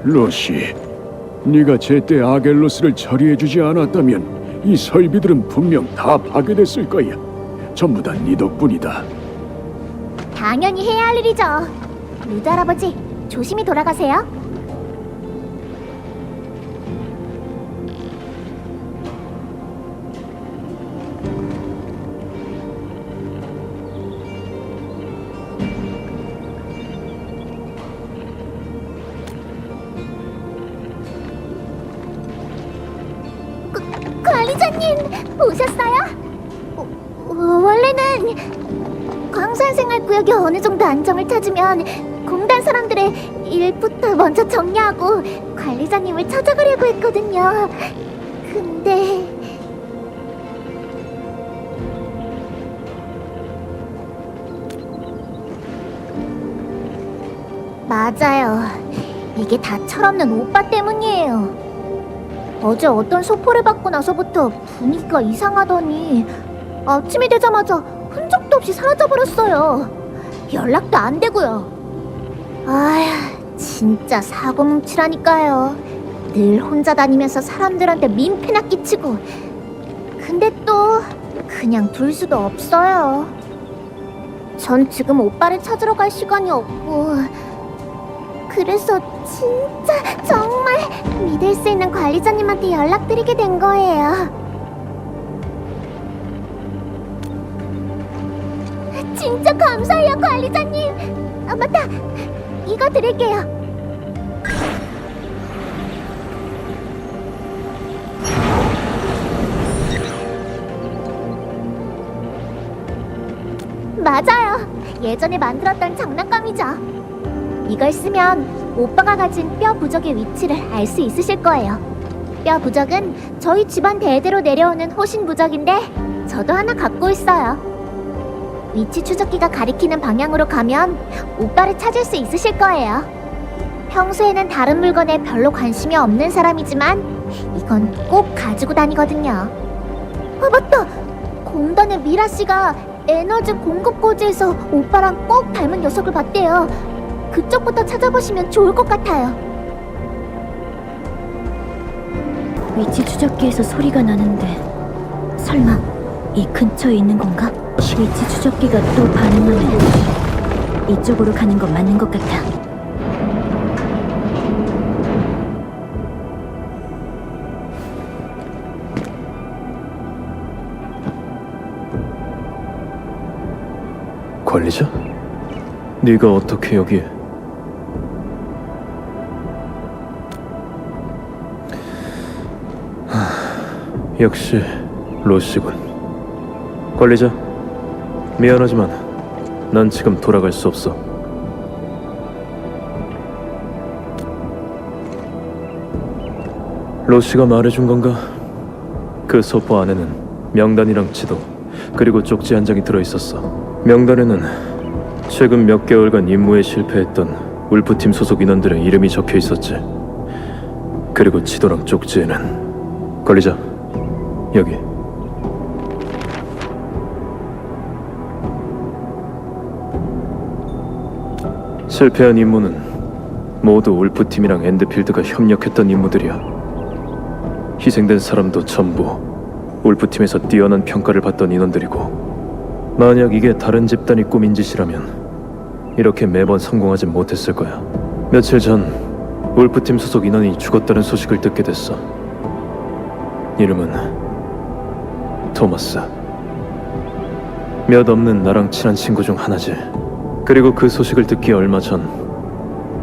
로시, 네가 제때 아겔로스를 처리해주지 않았다면 이 설비들은 분명 다 파괴됐을 거야. 전부 다 네 덕분이다. 당연히 해야 할 일이죠. 루드 할아버지, 조심히 돌아가세요. 관리자님, 오셨어요? 원래는 광산생활구역이 어느 정도 안정을 찾으면 공단 사람들의 일부터 먼저 정리하고 관리자님을 찾아가려고 했거든요. 근데 맞아요. 이게 다 철없는 오빠 때문이에요. 어제 어떤 소포를 받고 나서부터 분위기가 이상하더니 아침이 되자마자 흔적도 없이 사라져버렸어요. 연락도 안 되고요. 아휴, 진짜 사고뭉치라니까요. 늘 혼자 다니면서 사람들한테 민폐나 끼치고. 근데 또 그냥 둘 수도 없어요. 전 지금 오빠를 찾으러 갈 시간이 없고, 그래서 진짜 정말 믿을 수 있는 관리자님한테 연락드리게 된 거예요. 진짜 감사해요, 관리자님. 아, 맞다. 이거 드릴게요. 맞아요. 예전에 만들었던 장난감이죠. 이걸 쓰면 오빠가 가진 뼈 부적의 위치를 알 수 있으실 거예요. 뼈 부적은 저희 집안 대대로 내려오는 호신 부적인데 저도 하나 갖고 있어요. 위치 추적기가 가리키는 방향으로 가면 오빠를 찾을 수 있으실 거예요. 평소에는 다른 물건에 별로 관심이 없는 사람이지만 이건 꼭 가지고 다니거든요. 아, 맞다! 공단의 미라 씨가 에너지 공급 고지에서 오빠랑 꼭 닮은 녀석을 봤대요. 그쪽부터 찾아보시면 좋을 것 같아요. 위치 추적기에서 소리가 나는데 설마 이 근처에 있는 건가? 위치 추적기가 또 반응하면 이쪽으로 가는 건 맞는 것 같아. 관리자? 네가 어떻게 여기에? 역시 로시군. 관리자, 미안하지만 난 지금 돌아갈 수 없어. 로시가 말해준 건가? 그 소포 안에는 명단이랑 지도, 그리고 쪽지 한 장이 들어있었어. 명단에는 최근 몇 개월간 임무에 실패했던 울프팀 소속 인원들의 이름이 적혀 있었지. 그리고 지도랑 쪽지에는 관리자, 여기. 실패한 임무는 모두 울프팀이랑 엔드필드가 협력했던 임무들이야. 희생된 사람도 전부 울프팀에서 뛰어난 평가를 받던 인원들이고, 만약 이게 다른 집단이 꾸민 짓이라면 이렇게 매번 성공하진 못했을 거야. 며칠 전 울프팀 소속 인원이 죽었다는 소식을 듣게 됐어. 이름은 토마스. 몇 없는 나랑 친한 친구 중 하나지. 그리고 그 소식을 듣기 얼마 전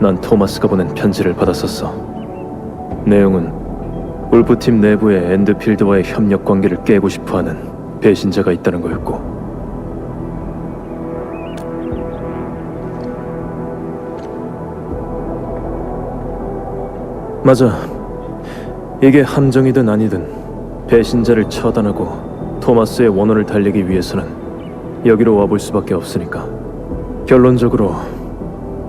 난 토마스가 보낸 편지를 받았었어. 내용은 울프팀 내부의 엔드필드와의 협력 관계를 깨고 싶어하는 배신자가 있다는 거였고, 맞아. 이게 함정이든 아니든 배신자를 처단하고 토마스의 원혼을 달리기 위해서는 여기로 와볼 수밖에 없으니까. 결론적으로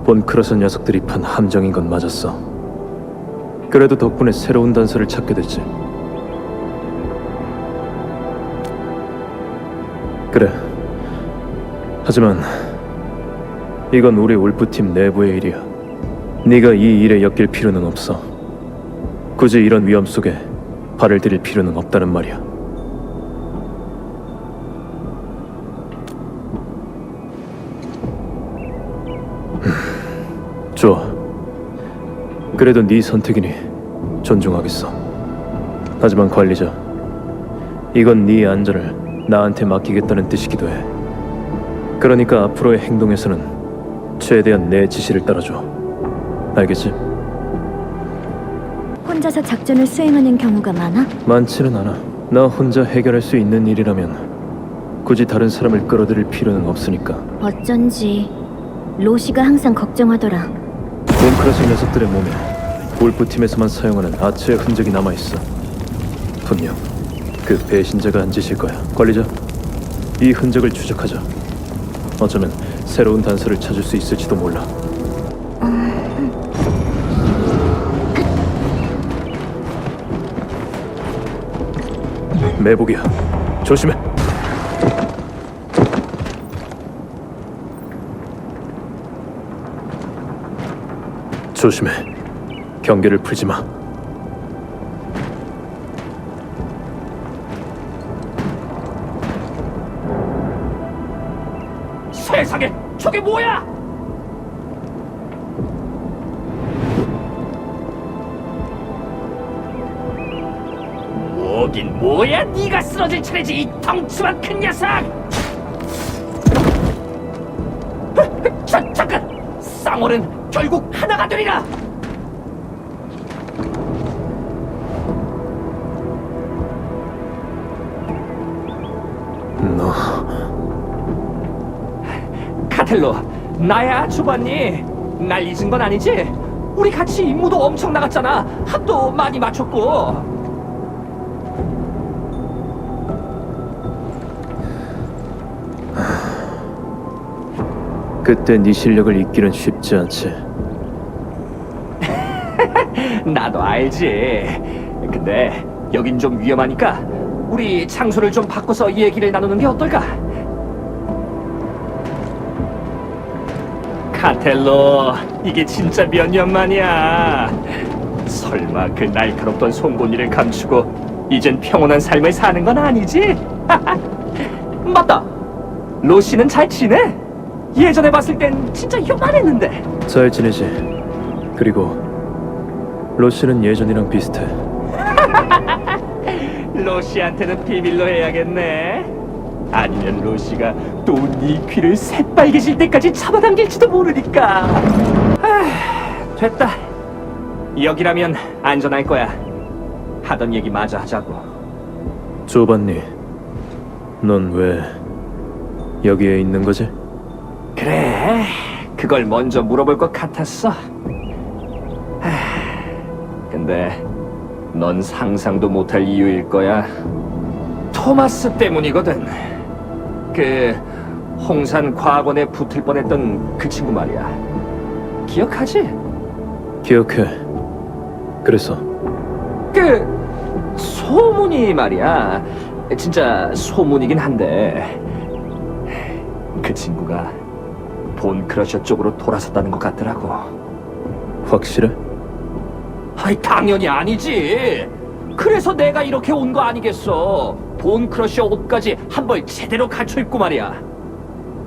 본크러스 녀석들이 판 함정인 건 맞았어. 그래도 덕분에 새로운 단서를 찾게 됐지. 그래. 하지만 이건 우리 울프팀 내부의 일이야. 네가 이 일에 엮일 필요는 없어. 굳이 이런 위험 속에 발을 들일 필요는 없다는 말이야. 좋아. 그래도 네 선택이니 존중하겠어. 하지만 관리자, 이건 네 안전을 나한테 맡기겠다는 뜻이기도 해. 그러니까 앞으로의 행동에서는 최대한 내 지시를 따라줘. 알겠지? 혼자서 작전을 수행하는 경우가 많아? 많지는 않아. 나 혼자 해결할 수 있는 일이라면 굳이 다른 사람을 끌어들일 필요는 없으니까. 어쩐지 로시가 항상 걱정하더라. 몬크라스 녀석들의 몸에 울프팀에서만 사용하는 아츠의 흔적이 남아있어. 분명 그 배신자가 한 짓일 거야. 관리자, 이 흔적을 추적하자. 어쩌면 새로운 단서를 찾을 수 있을지도 몰라. 매복이야. 조심해. 조심해. 경계를 풀지 마. 세상에, 저게 뭐야? 뭐긴 뭐야? 네가 쓰러질 차례지, 이 덩치만 큰 녀석! 잠깐! 쌍월은 결국 하나가 되리라! 너... 카텔로, 나야 주반니. 날 잊은 건 아니지? 우리 같이 임무도 엄청 나갔잖아. 합도 많이 맞췄고. 그때 네 실력을 잊기는 쉽지 않지. 나도 알지. 근데 여긴 좀 위험하니까 우리 장소를 좀 바꿔서 얘기를 나누는 게 어떨까? 카텔로, 이게 진짜 몇 년 만이야. 설마 그 날카롭던 송곳니를 감추고 이젠 평온한 삶을 사는 건 아니지? 맞다. 로시는 잘 지내? 예전에 봤을 땐 진짜 요만했는데. 잘 지내지. 그리고 로시는 예전이랑 비슷해. 로시한테는 비밀로 해야겠네. 아니면 로시가 또 네 귀를 새빨개질 때까지 잡아당길지도 모르니까. 됐다. 여기라면 안전할 거야. 하던 얘기 마저 하자고. 조반니, 넌 왜 여기에 있는 거지? 그래, 그걸 먼저 물어볼 것 같았어. 근데 넌 상상도 못할 이유일 거야. 토마스 때문이거든. 그 홍산 과학원에 붙을 뻔했던 그 친구 말이야. 기억하지? 기억해. 그래서 그 소문이 말이야. 진짜 소문이긴 한데 그 친구가 본 크러셔 쪽으로 돌아섰다는 것 같더라고. 확실해? 아이, 당연히 아니지. 그래서 내가 이렇게 온 거 아니겠어. 본 크러셔 옷까지 한 벌 제대로 갖춰 입고 말이야.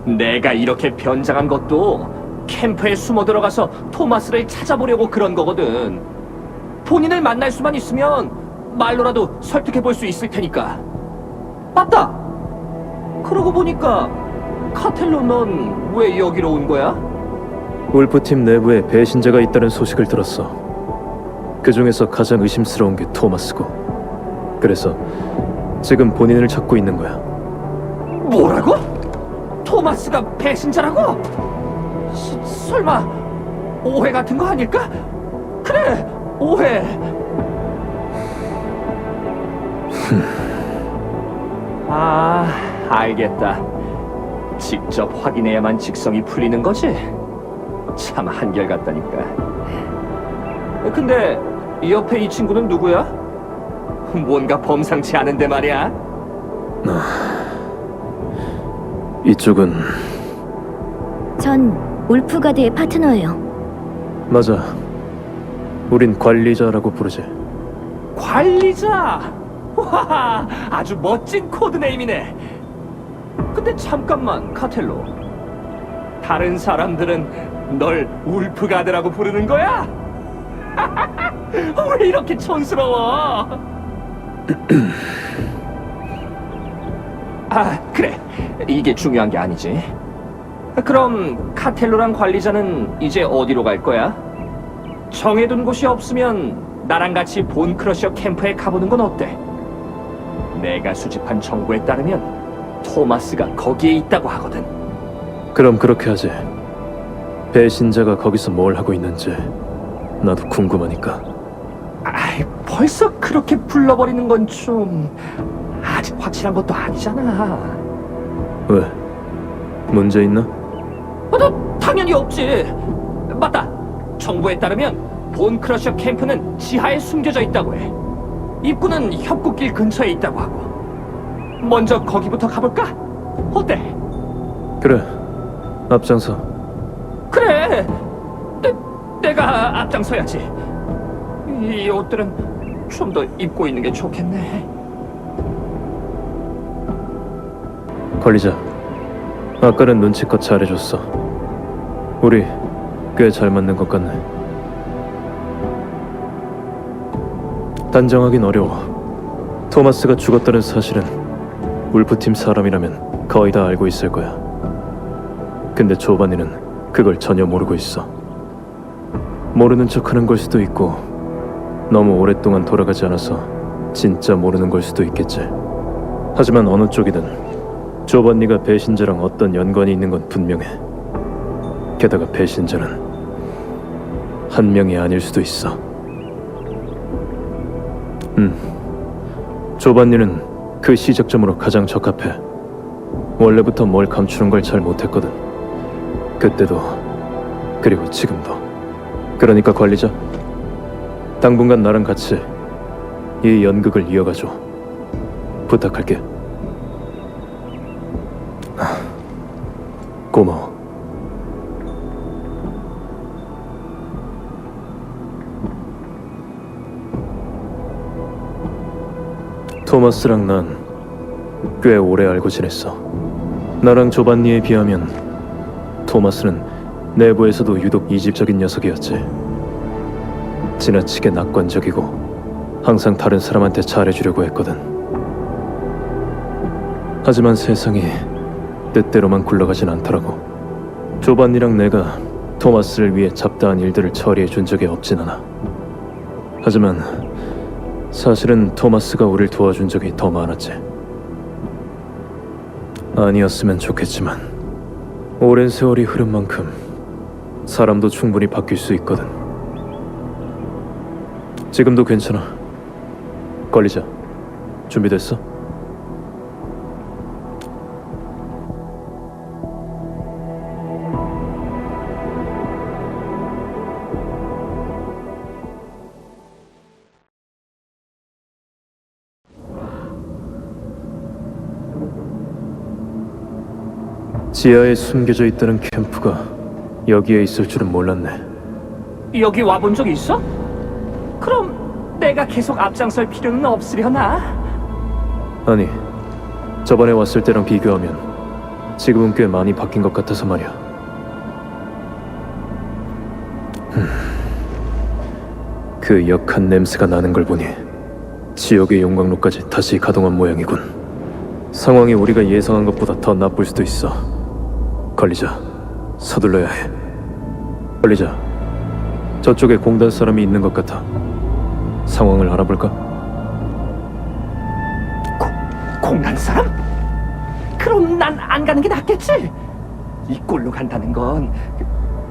내가 이렇게 변장한 것도 캠프에 숨어 들어가서 토마스를 찾아보려고 그런 거거든. 본인을 만날 수만 있으면 말로라도 설득해 볼 수 있을 테니까. 맞다. 그러고 보니까 카텔로, 넌 왜 여기로 온 거야? 울프팀 내부에 배신자가 있다는 소식을 들었어. 그 중에서 가장 의심스러운 게 토마스고. 그래서 지금 본인을 찾고 있는 거야. 뭐라고? 토마스가 배신자라고? 설마 오해 같은 거 아닐까? 그래, 오해. 아, 알겠다. 직접 확인해야만 직성이 풀리는 거지? 참 한결같다니까. 근데 옆에 이 친구는 누구야? 뭔가 범상치 않은데 말이야. 이쪽은 전 울프가드의 파트너예요. 맞아. 우린 관리자라고 부르지. 관리자! 와, 아주 멋진 코드네임이네. 근데 잠깐만, 카텔로. 다른 사람들은 널 울프가드라고 부르는 거야? 왜 이렇게 촌스러워? 아, 그래. 이게 중요한 게 아니지. 그럼 카텔로랑 관리자는 이제 어디로 갈 거야? 정해둔 곳이 없으면 나랑 같이 본 크러셔 캠프에 가보는 건 어때? 내가 수집한 정보에 따르면 토마스가 거기에 있다고 하거든. 그럼 그렇게 하지. 배신자가 거기서 뭘 하고 있는지 나도 궁금하니까. 아이, 벌써 그렇게 불러버리는 건 좀... 아직 확실한 것도 아니잖아. 왜? 문제 있나? 당연히 없지. 맞다. 정보에 따르면 본 크러셔 캠프는 지하에 숨겨져 있다고 해. 입구는 협곡길 근처에 있다고 하고. 먼저 거기부터 가볼까? 어때? 그래. 앞장서. 그래. 내가 앞장서야지. 이 옷들은 좀 더 입고 있는 게 좋겠네. 관리자. 아까는 눈치껏 잘해줬어. 우리 꽤 잘 맞는 것 같네. 단정하긴 어려워. 토마스가 죽었다는 사실은 울프팀 사람이라면 거의 다 알고 있을 거야. 근데 조반니는 그걸 전혀 모르고 있어. 모르는 척하는 걸 수도 있고 너무 오랫동안 돌아가지 않아서 진짜 모르는 걸 수도 있겠지. 하지만 어느 쪽이든 조반니가 배신자랑 어떤 연관이 있는 건 분명해. 게다가 배신자는 한 명이 아닐 수도 있어. 조반니는 그 시작점으로 가장 적합해. 원래부터 뭘 감추는 걸 잘 못했거든. 그때도 그리고 지금도. 그러니까 관리자, 당분간 나랑 같이 이 연극을 이어가줘. 부탁할게. 고마워. 토마스랑 난 꽤 오래 알고 지냈어. 나랑 조반니에 비하면 토마스는 내부에서도 유독 이집적인 녀석이었지. 지나치게 낙관적이고 항상 다른 사람한테 잘해주려고 했거든. 하지만 세상이 뜻대로만 굴러가진 않더라고. 조반니랑 내가 토마스를 위해 잡다한 일들을 처리해 준 적이 없진 않아. 하지만 사실은 토마스가 우릴 도와준 적이 더 많았지. 아니었으면 좋겠지만 오랜 세월이 흐른 만큼 사람도 충분히 바뀔 수 있거든. 지금도 괜찮아. 관리자, 준비됐어? 지하에 숨겨져 있다는 캠프가 여기에 있을 줄은 몰랐네. 여기 와본 적 있어? 그럼 내가 계속 앞장설 필요는 없으려나? 아니, 저번에 왔을 때랑 비교하면 지금은 꽤 많이 바뀐 것 같아서 말이야. 그 역한 냄새가 나는 걸 보니 지옥의 용광로까지 다시 가동한 모양이군. 상황이 우리가 예상한 것보다 더 나쁠 수도 있어. 관리자, 서둘러야 해. 관리자, 저쪽에 공단 사람이 있는 것 같아. 상황을 알아볼까? 공단 사람? 그럼 난 안 가는 게 낫겠지? 이 꼴로 간다는 건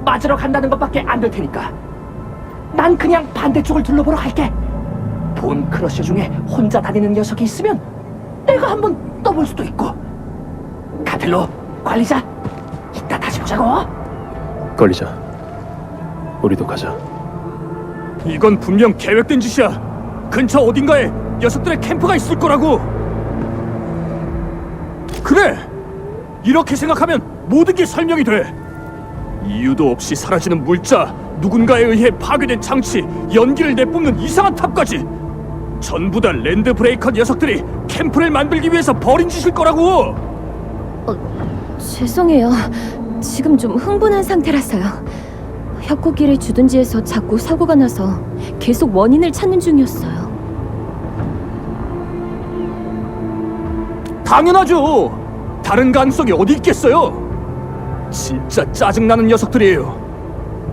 맞으러 간다는 것밖에 안 될 테니까 난 그냥 반대쪽을 둘러보러 갈게. 본 크러셔 중에 혼자 다니는 녀석이 있으면 내가 한번 떠볼 수도 있고. 카텔로, 관리자, 이따 다시 보자고. 관리자, 우리도 가자. 이건 분명 계획된 짓이야. 근처 어딘가에 녀석들의 캠프가 있을 거라고. 그래! 이렇게 생각하면 모든 게 설명이 돼. 이유도 없이 사라지는 물자, 누군가에 의해 파괴된 장치, 연기를 내뿜는 이상한 탑까지 전부 다 랜드 브레이커 녀석들이 캠프를 만들기 위해서 벌인 짓일 거라고! 죄송해요. 지금 좀 흥분한 상태라서요. 협곡길의 주둔지에서 자꾸 사고가 나서 계속 원인을 찾는 중이었어요. 당연하죠! 다른 가능성이 어디 있겠어요? 진짜 짜증나는 녀석들이에요.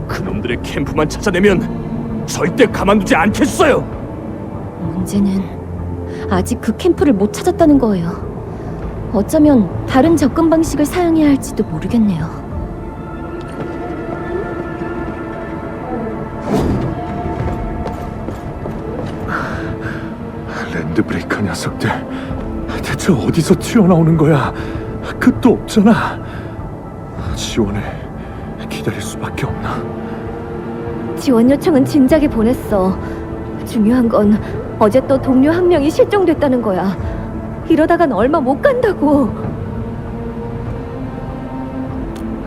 그놈들의 캠프만 찾아내면 절대 가만두지 않겠어요! 문제는 아직 그 캠프를 못 찾았다는 거예요. 어쩌면 다른 접근 방식을 사용해야 할지도 모르겠네요. 랜드브레이커 녀석들 대체 어디서 튀어나오는 거야? 끝도 없잖아. 지원을 기다릴 수밖에 없나? 지원 요청은 진작에 보냈어. 중요한 건 어제 또 동료 한 명이 실종됐다는 거야. 이러다간 얼마 못 간다고.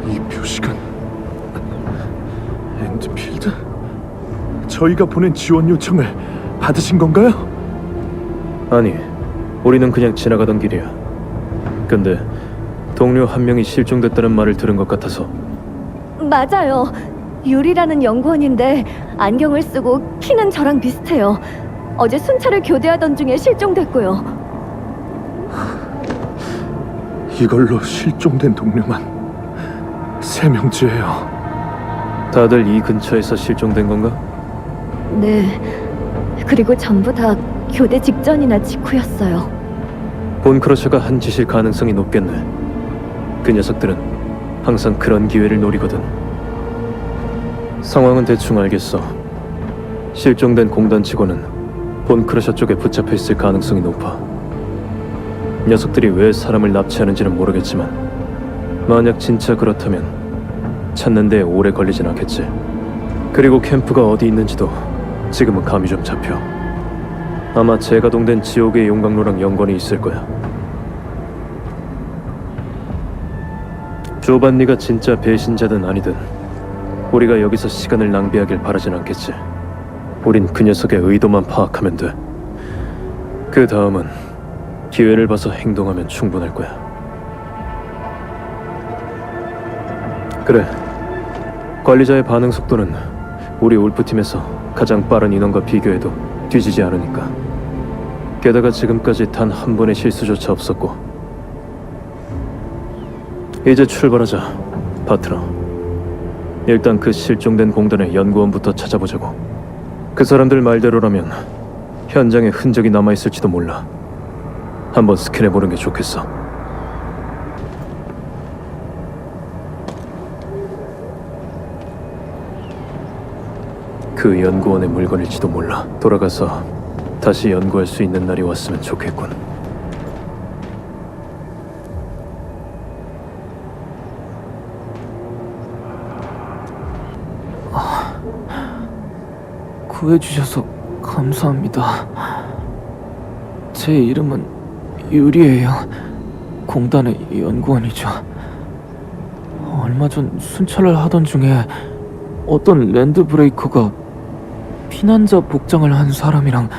이 표식은 엔드필드? 저희가 보낸 지원 요청을 받으신 건가요? 아니, 우리는 그냥 지나가던 길이야. 근데 동료 한 명이 실종됐다는 말을 들은 것 같아서. 맞아요. 유리라는 연구원인데 안경을 쓰고 키는 저랑 비슷해요. 어제 순찰을 교대하던 중에 실종됐고요. 이걸로 실종된 동료만 3명째예요. 다들 이 근처에서 실종된 건가? 네. 그리고 전부 다 교대 직전이나 직후였어요. 본크러셔가 한 짓일 가능성이 높겠네. 그 녀석들은 항상 그런 기회를 노리거든. 상황은 대충 알겠어. 실종된 공단 직원은 본크러셔 쪽에 붙잡혀 있을 가능성이 높아. 녀석들이 왜 사람을 납치하는지는 모르겠지만 만약 진짜 그렇다면 찾는 데 오래 걸리진 않겠지. 그리고 캠프가 어디 있는지도 지금은 감이 좀 잡혀. 아마 재가동된 지옥의 용광로랑 연관이 있을 거야. 조반니가 진짜 배신자든 아니든 우리가 여기서 시간을 낭비하길 바라진 않겠지. 우린 그 녀석의 의도만 파악하면 돼. 그 다음은 기회를 봐서 행동하면 충분할 거야. 그래. 관리자의 반응 속도는 우리 울프팀에서 가장 빠른 인원과 비교해도 뒤지지 않으니까. 게다가 지금까지 단 한 번의 실수조차 없었고. 이제 출발하자, 파트너. 일단 그 실종된 공단의 연구원부터 찾아보자고. 그 사람들 말대로라면 현장에 흔적이 남아있을지도 몰라. 한번 스캔해보는 게 좋겠어. 그 연구원의 물건일지도 몰라. 돌아가서 다시 연구할 수 있는 날이 왔으면 좋겠군. 구해주셔서 감사합니다. 제 이름은 유리예요. 공단의 연구원이죠. 얼마 전 순찰을 하던 중에 어떤 랜드브레이커가 피난자 복장을 한 사람이랑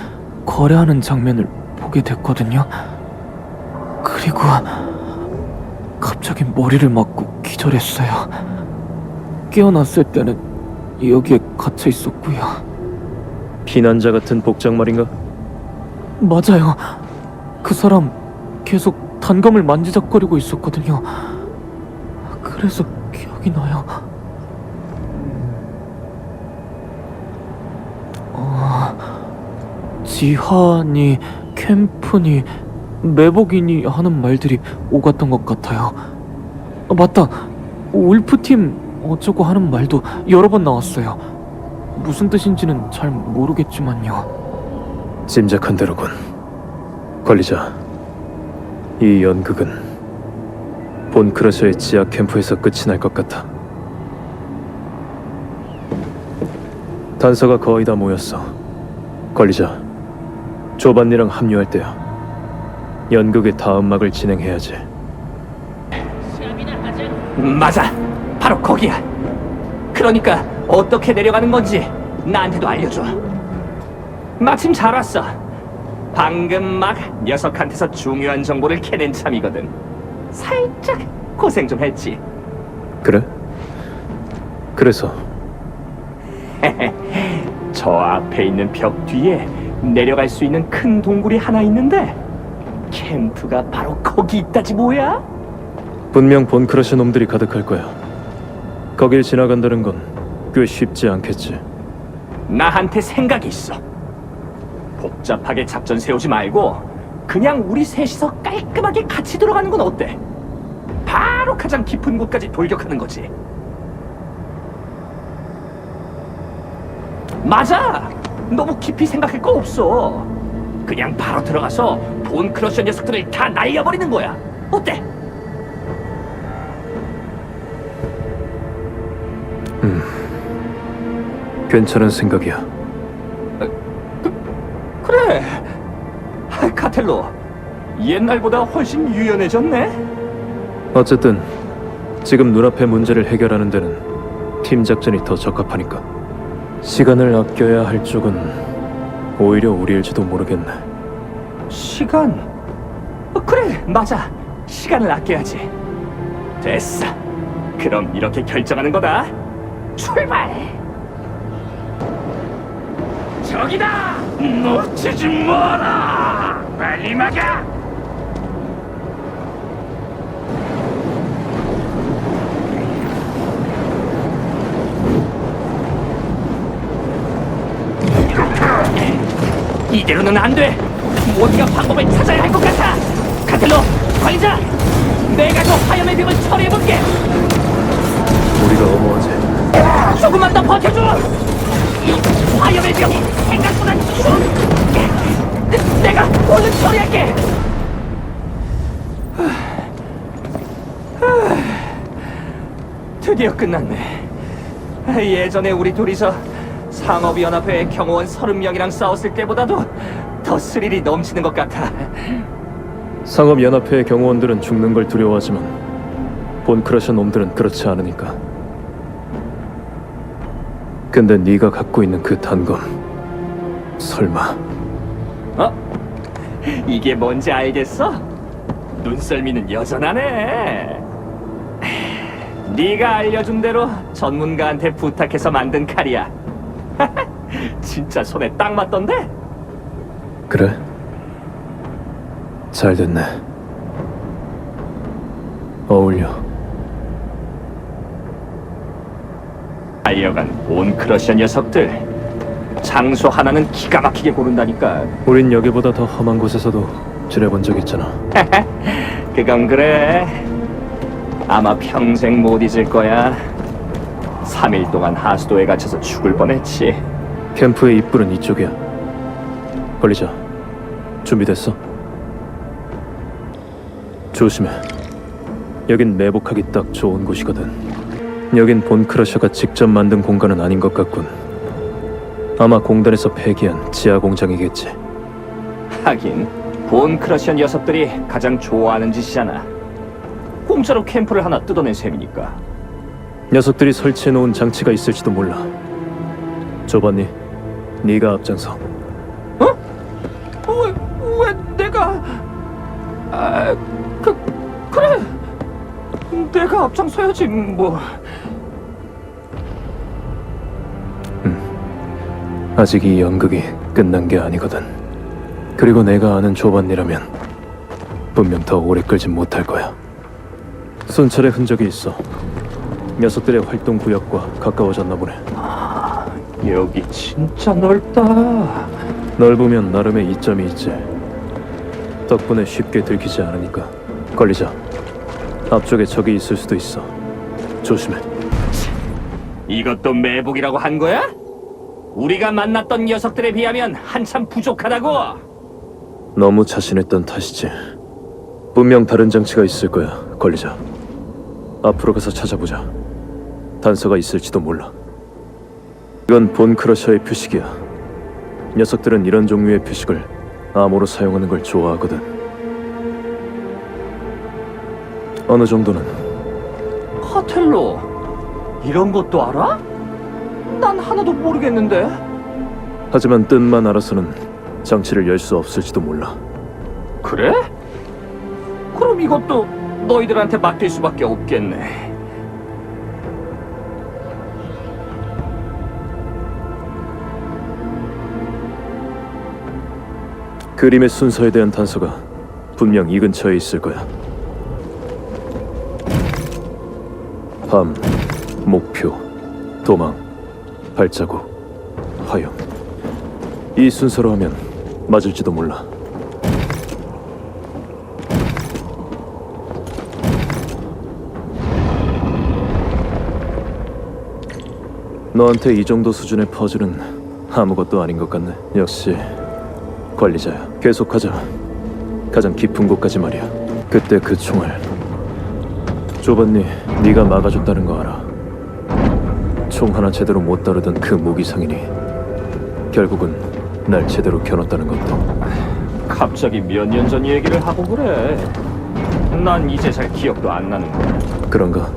거래하는 장면을 보게 됐거든요. 그리고 갑자기 머리를 맞고 기절했어요. 깨어났을 때는 여기에 갇혀 있었고요. 피난자 같은 복장 말인가? 맞아요. 그 사람 계속 단검을 만지작거리고 있었거든요. 그래서 기억이 나요. 지하니, 캠프니, 매복이니 하는 말들이 오갔던 것 같아요. 맞다. 울프팀 어쩌고 하는 말도 여러 번 나왔어요. 무슨 뜻인지는 잘 모르겠지만요. 짐작한 대로군. 관리자, 이 연극은 본크러셔의 지하 캠프에서 끝이 날 것 같아. 단서가 거의 다 모였어. 관리자, 조반니랑 합류할 때야. 연극의 다음 막을 진행해야지. 맞아. 바로 거기야. 그러니까 어떻게 내려가는 건지 나한테도 알려줘. 마침 잘 왔어. 방금 막 녀석한테서 중요한 정보를 캐낸 참이거든. 살짝 고생 좀 했지. 그래? 그래서 저 앞에 있는 벽 뒤에 내려갈 수 있는 큰 동굴이 하나 있는데 캠프가 바로 거기 있다지 뭐야? 분명 본크러셔 놈들이 가득할 거야. 거길 지나간다는 건 꽤 쉽지 않겠지. 나한테 생각이 있어. 복잡하게 작전 세우지 말고 그냥 우리 셋이서 깔끔하게 같이 들어가는 건 어때? 바로 가장 깊은 곳까지 돌격하는 거지. 맞아! 너무 깊이 생각할 거 없어. 그냥 바로 들어가서 본 크러셔 녀석들을 다 날려버리는 거야. 어때? 괜찮은 생각이야. 그래. 카텔로, 옛날보다 훨씬 유연해졌네? 어쨌든 지금 눈앞의 문제를 해결하는 데는 팀 작전이 더 적합하니까. 시간을 아껴야 할 쪽은 오히려 우리일지도 모르겠네. 시간? 그래, 맞아. 시간을 아껴야지. 됐어. 그럼 이렇게 결정하는 거다. 출발! 저기다! 놓치지 마라! 빨리 막아! 이대로는 안 돼! 모두가 방법을 찾아야 할 것 같아! 카텔로, 관리자! 내가 저 화염의 벽을 처리해볼게! 우리가 어머하지. 조금만 더 버텨줘! 이 화염의 벽이 생각보다 추워! 내가 얼른 처리할게! 드디어 끝났네. 예전에 우리 둘이서 상업위원회의 경호원 30명이랑 싸웠을 때보다도 더 스릴이 넘치는 것 같아. 상업연합회의 경호원들은 죽는 걸 두려워하지만 본크러셔 놈들은 그렇지 않으니까. 근데 네가 갖고 있는 그 단검, 설마 이게 뭔지 알겠어? 눈썰미는 여전하네. 네가 알려준 대로 전문가한테 부탁해서 만든 칼이야. 진짜 손에 딱 맞던데? 그래? 잘 됐네. 어울려. 달려간 온 크러셔 녀석들. 장소 하나는 기가 막히게 고른다니까. 우린 여기보다 더 험한 곳에서도 지내본 적 있잖아. 그건 그래. 아마 평생 못 잊을 거야. 3일 동안 하수도에 갇혀서 죽을 뻔했지. 캠프의 입구는 이쪽이야. 걸리자. 준비됐어? 조심해. 여긴 매복하기 딱 좋은 곳이거든. 여긴 본크러셔가 직접 만든 공간은 아닌 것 같군. 아마 공단에서 폐기한 지하 공장이겠지. 하긴 본 크러셔 녀석들이 가장 좋아하는 짓이잖아. 공짜로 캠프를 하나 뜯어낸 셈이니까. 녀석들이 설치해놓은 장치가 있을지도 몰라. 조반니, 네가 앞장서. 왜 내가? 그래. 내가 앞장서야지 뭐. 아직 이 연극이 끝난 게 아니거든. 그리고 내가 아는 조반니라면 분명 더 오래 끌진 못할 거야. 순찰의 흔적이 있어. 녀석들의 활동 구역과 가까워졌나 보네. 여기 진짜 넓다. 넓으면 나름의 이점이 있지. 덕분에 쉽게 들키지 않으니까. 걸리자. 앞쪽에 적이 있을 수도 있어. 조심해. 이것도 매복이라고 한 거야? 우리가 만났던 녀석들에 비하면 한참 부족하다고. 너무 자신했던 탓이지. 분명 다른 장치가 있을 거야. 걸리자. 앞으로 가서 찾아보자. 단서가 있을지도 몰라. 이건 본 크러셔의 표식이야. 녀석들은 이런 종류의 표식을 암호로 사용하는 걸 좋아하거든. 어느 정도는. 카텔로, 이런 것도 알아? 난 하나도 모르겠는데. 하지만 뜻만 알아서는 장치를 열 수 없을지도 몰라. 그래? 그럼 이것도 너희들한테 맡길 수밖에 없겠네. 그림의 순서에 대한 단서가 분명 이 근처에 있을 거야. 밤, 목표, 도망, 발자국, 화염. 이 순서로 하면 맞을지도 몰라. 너한테 이 정도 수준의 퍼즐은 아무것도 아닌 것 같네. 역시 관리자야. 계속하자. 가장 깊은 곳까지 말이야. 그때 그 총을 좁았니? 네가 막아줬다는 거 알아. 총 하나 제대로 못 다루던 그 무기상인이 결국은 날 제대로 겨눴다는 것도. 갑자기 몇 년 전 얘기를 하고 그래. 난 이제 잘 기억도 안 나는 거야. 그런가?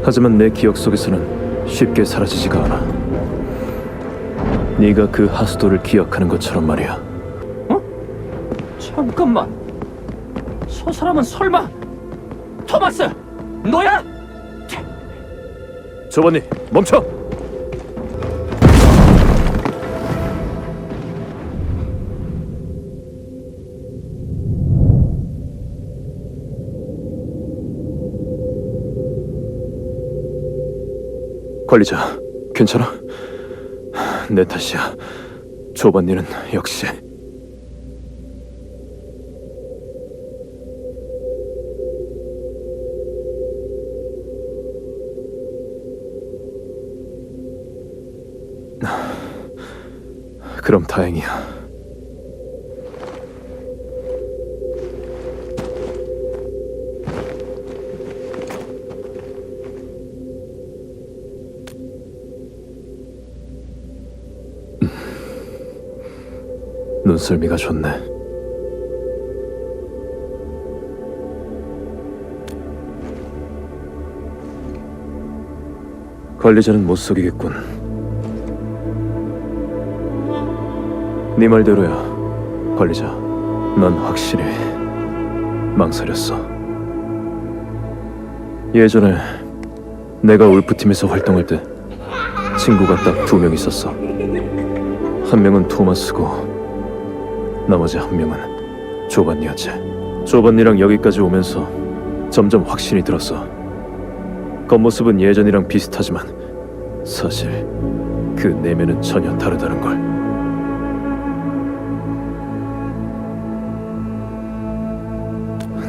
하지만 내 기억 속에서는 쉽게 사라지지가 않아. 네가 그 하수도를 기억하는 것처럼 말이야. 잠깐만. 저 사람은 설마 토마스 너야? 조반니 멈춰! 관리자, 괜찮아? 내 탓이야. 조반니는 역시. 그럼 다행이야. 눈썰미가 좋네. 관리자는 못 속이겠군. 네 말대로야, 관리자. 넌 확실히 망설였어. 예전에 내가 울프팀에서 활동할 때 친구가 딱 2명 있었어. 한 명은 토마스고 나머지 한 명은 조반니였지. 조반니랑 여기까지 오면서 점점 확신이 들었어. 겉모습은 예전이랑 비슷하지만 사실 그 내면은 전혀 다르다는 걸.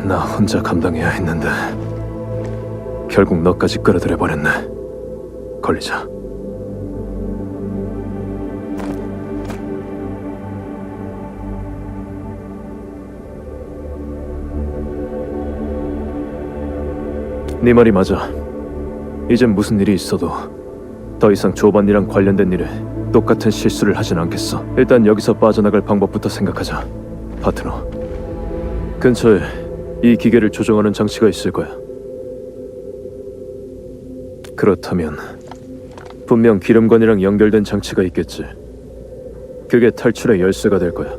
나 혼자 감당해야 했는데 결국 너까지 끌어들여 버렸네. 관리자. 네 말이 맞아. 이젠 무슨 일이 있어도 더 이상 조반니랑 관련된 일에 똑같은 실수를 하진 않겠어. 일단 여기서 빠져나갈 방법부터 생각하자. 파트너. 근처에 이 기계를 조정하는 장치가 있을 거야. 그렇다면 분명 기름관이랑 연결된 장치가 있겠지. 그게 탈출의 열쇠가 될 거야.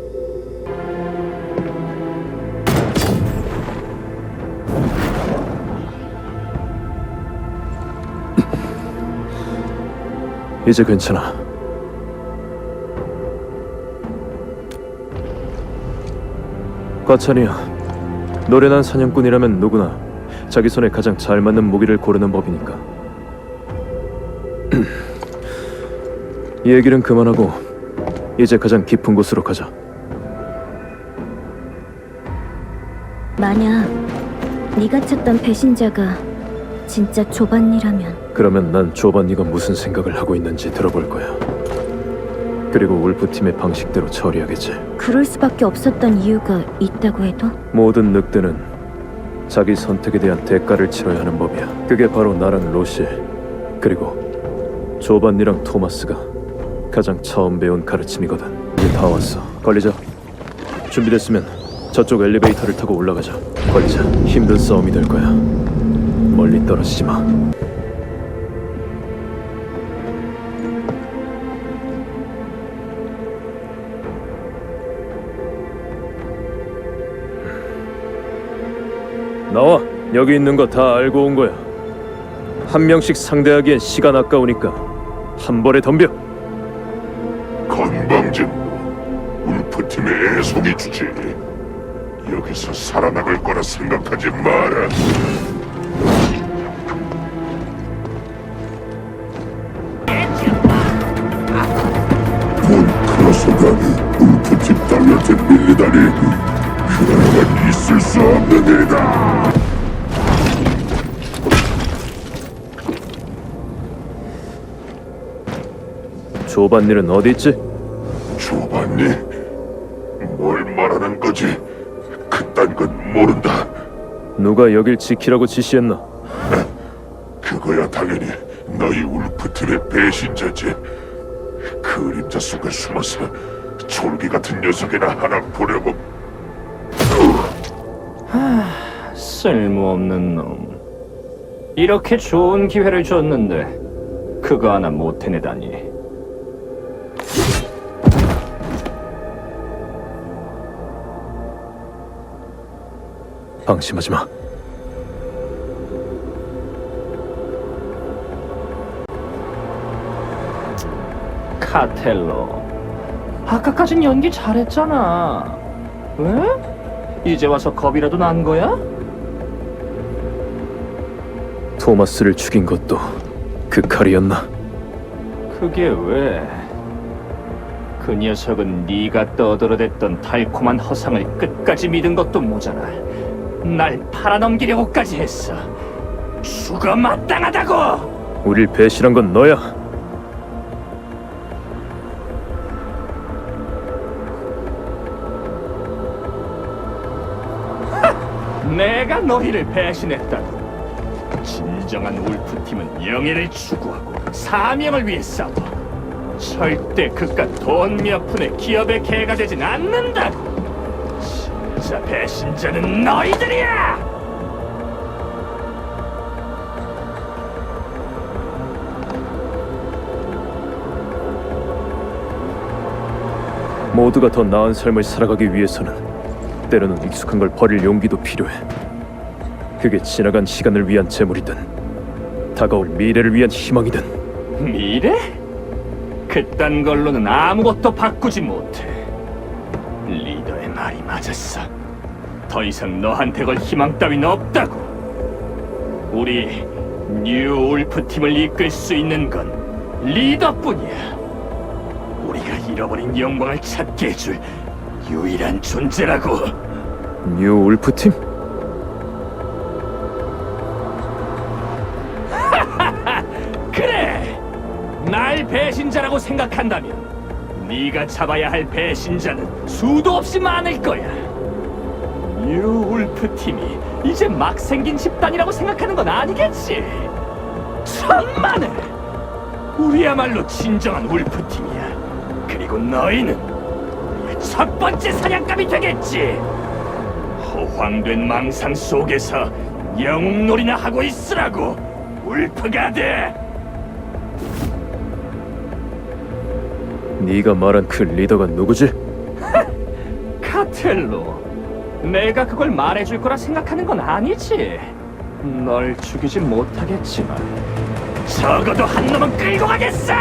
이제 괜찮아. 과찬이야. 노련한 사냥꾼이라면 누구나 자기 손에 가장 잘 맞는 무기를 고르는 법이니까. 이 얘기는 그만하고 이제 가장 깊은 곳으로 가자. 만약 네가 찾던 배신자가 진짜 조반니라면 그러면 난 조반니가 무슨 생각을 하고 있는지 들어볼 거야. 그리고 울프팀의 방식대로 처리하겠지. 그럴 수밖에 없었던 이유가 있다고 해도 모든 늑대는 자기 선택에 대한 대가를 치러야 하는 법이야. 그게 바로 나랑 로시 그리고 조반니랑 토마스가 가장 처음 배운 가르침이거든. 이제 다 왔어. 관리자, 준비됐으면 저쪽 엘리베이터를 타고 올라가자. 관리자, 힘든 싸움이 될 거야. 멀리 떨어지지 마. 나와. 여기 있는 거 다 알고 온 거야. 한 명씩 상대하기엔 시간 아까우니까 한 번에 덤벼. 건방진 울프팀의 애송이 주지. 여기서 살아나갈 거라 생각하지 마라. 본 크로스가 울프팀 딸한테 밀리다니 그나마 있을 수 없는 일이다. 조반일은 어디 있지? 조반니? 뭘 말하는 거지? 그딴 건 모른다. 누가 여길 지키라고 지시했나? 그거야 당연히 너희 울프팀의 배신자지. 그림자 속에 숨어서 졸기 같은 녀석이나 하나 보려고. 쓸모없는 놈. 이렇게 좋은 기회를 줬는데 그거 하나 못 해내다니. 방심하지 마. 카텔로, 아까까진 연기 잘했잖아. 왜? 이제 와서 겁이라도 난 거야? 토마스를 죽인 것도 그 칼이었나? 그게 왜? 그 녀석은 네가 떠들어댔던 달콤한 허상을 끝까지 믿은 것도 모자라 날 팔아넘기려고까지 했어. 죽어 마땅하다고! 우릴 배신한 건 너야. 내가 너희를 배신했다고. 진정한 울프팀은 영예를 추구하고 사명을 위해 싸워. 절대 그깟 돈 몇 푼의 기업의 개가 되진 않는다고. 진짜 배신자는 너희들이야! 모두가 더 나은 삶을 살아가기 위해서는 때로는 익숙한 걸 버릴 용기도 필요해. 그게 지나간 시간을 위한 재물이든 다가올 미래를 위한 희망이든. 미래? 그딴 걸로는 아무것도 바꾸지 못해. 리더의 말이 맞았어. 더 이상 너한테 걸 희망 따윈 없다고. 우리 뉴 울프팀을 이끌 수 있는 건 리더뿐이야. 우리가 잃어버린 영광을 찾게 해줄 유일한 존재라고. 뉴 울프팀? 그래! 날 배신자라고 생각한다면 네가 잡아야 할 배신자는 수도 없이 많을 거야. 뉴 울프팀이 이제 막 생긴 집단이라고 생각하는 건 아니겠지? 천만에! 우리야말로 진정한 울프팀이야. 그리고 너희는 우리의 첫 번째 사냥감이 되겠지. 허황된 망상 속에서 영웅놀이나 하고 있으라고, 울프가드! 네가 말한 그 리더가 누구지? 카텔로, 내가 그걸 말해줄 거라 생각하는 건 아니지. 널 죽이진 못하겠지만 적어도 한 놈은 끌고 가겠어!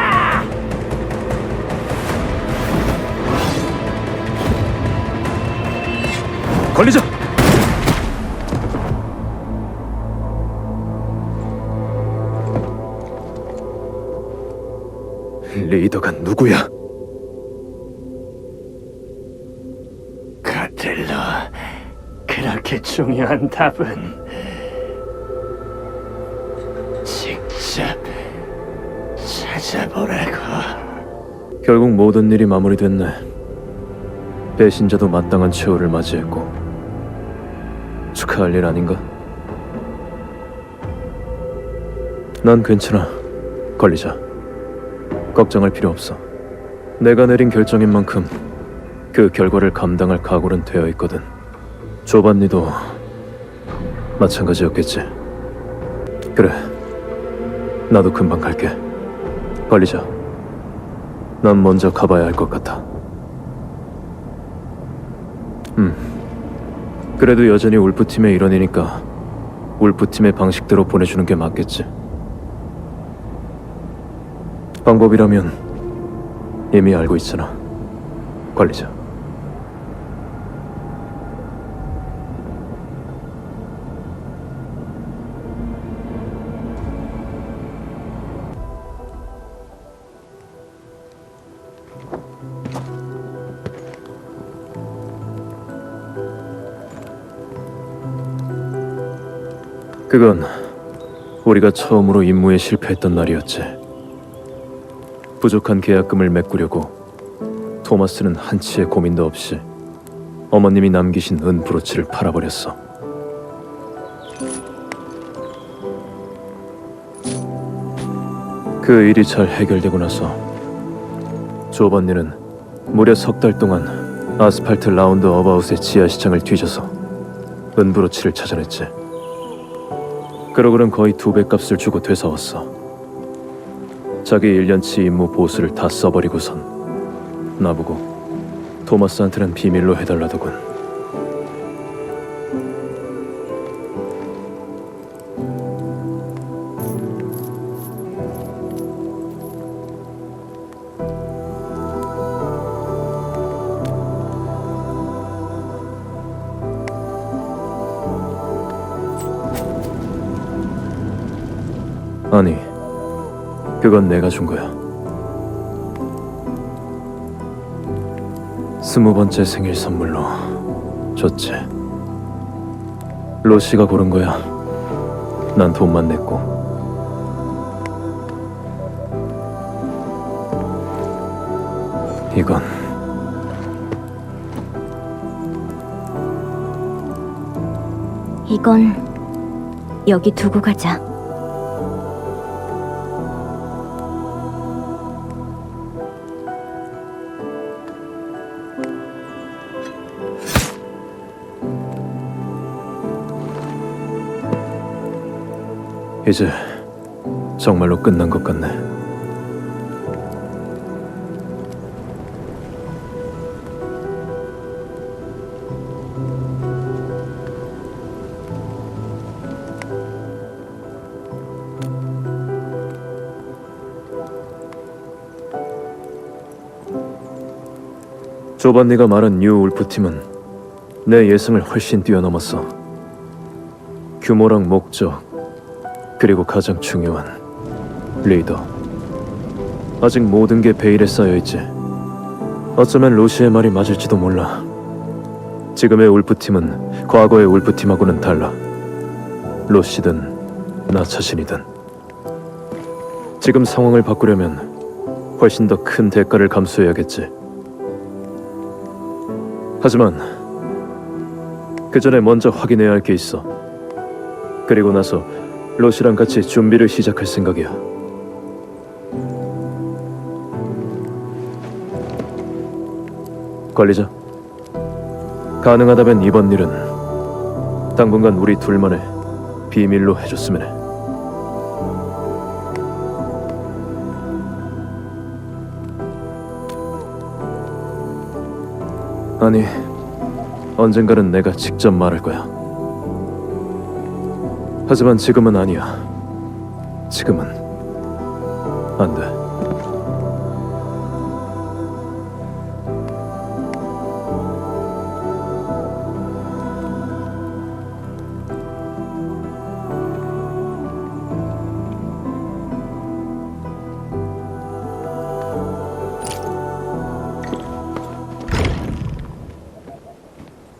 걸리자! 리더가 누구야? 카텔로, 그렇게 중요한 답은 직접 찾아보라고. 결국 모든 일이 마무리됐네. 배신자도 마땅한 최후를 맞이했고. 축하할 일 아닌가? 난 괜찮아. 걸리자. 걱정할 필요 없어. 내가 내린 결정인 만큼 그 결과를 감당할 각오는 되어 있거든. 조반니도 마찬가지였겠지. 그래, 나도 금방 갈게. 걸리자. 난 먼저 가봐야 할 것 같아. 그래도 여전히 울프팀의 일원이니까 울프팀의 방식대로 보내주는 게 맞겠지. 방법이라면 이미 알고 있잖아, 관리자. 그건 우리가 처음으로 임무에 실패했던 날이었지. 부족한 계약금을 메꾸려고 토마스는 한치의 고민도 없이 어머님이 남기신 은 브로치를 팔아버렸어. 그 일이 잘 해결되고 나서 조반니는 무려 3달 동안 아스팔트 라운드 어바웃의 지하시장을 뒤져서 은 브로치를 찾아냈지. 그러고는 거의 2배 값을 주고 되사왔어. 자기 1년치 임무 보수를 다 써버리고선 나보고 토마스한테는 비밀로 해달라더군. 아니, 그건 내가 준 거야. 20번째 생일 선물로 줬지. 로시가 고른 거야. 난 돈만 냈고. 이건 여기 두고 가자. 이제 정말로 끝난 것 같네. 조반니가 말한 뉴 울프팀은 내 예상을 훨씬 뛰어넘었어. 규모랑 목적, 그리고 가장 중요한 리더. 아직 모든 게 베일에 쌓여있지. 어쩌면 로시의 말이 맞을지도 몰라. 지금의 울프팀은 과거의 울프팀하고는 달라. 로시든 나 자신이든. 지금 상황을 바꾸려면 훨씬 더 큰 대가를 감수해야겠지. 하지만 그 전에 먼저 확인해야 할 게 있어. 그리고 나서 로시랑 같이 준비를 시작할 생각이야. 관리자, 가능하다면 이번 일은 당분간 우리 둘만의 비밀로 해줬으면 해. 아니, 언젠가는 내가 직접 말할 거야. 하지만 지금은 아니야. 지금은 안 돼.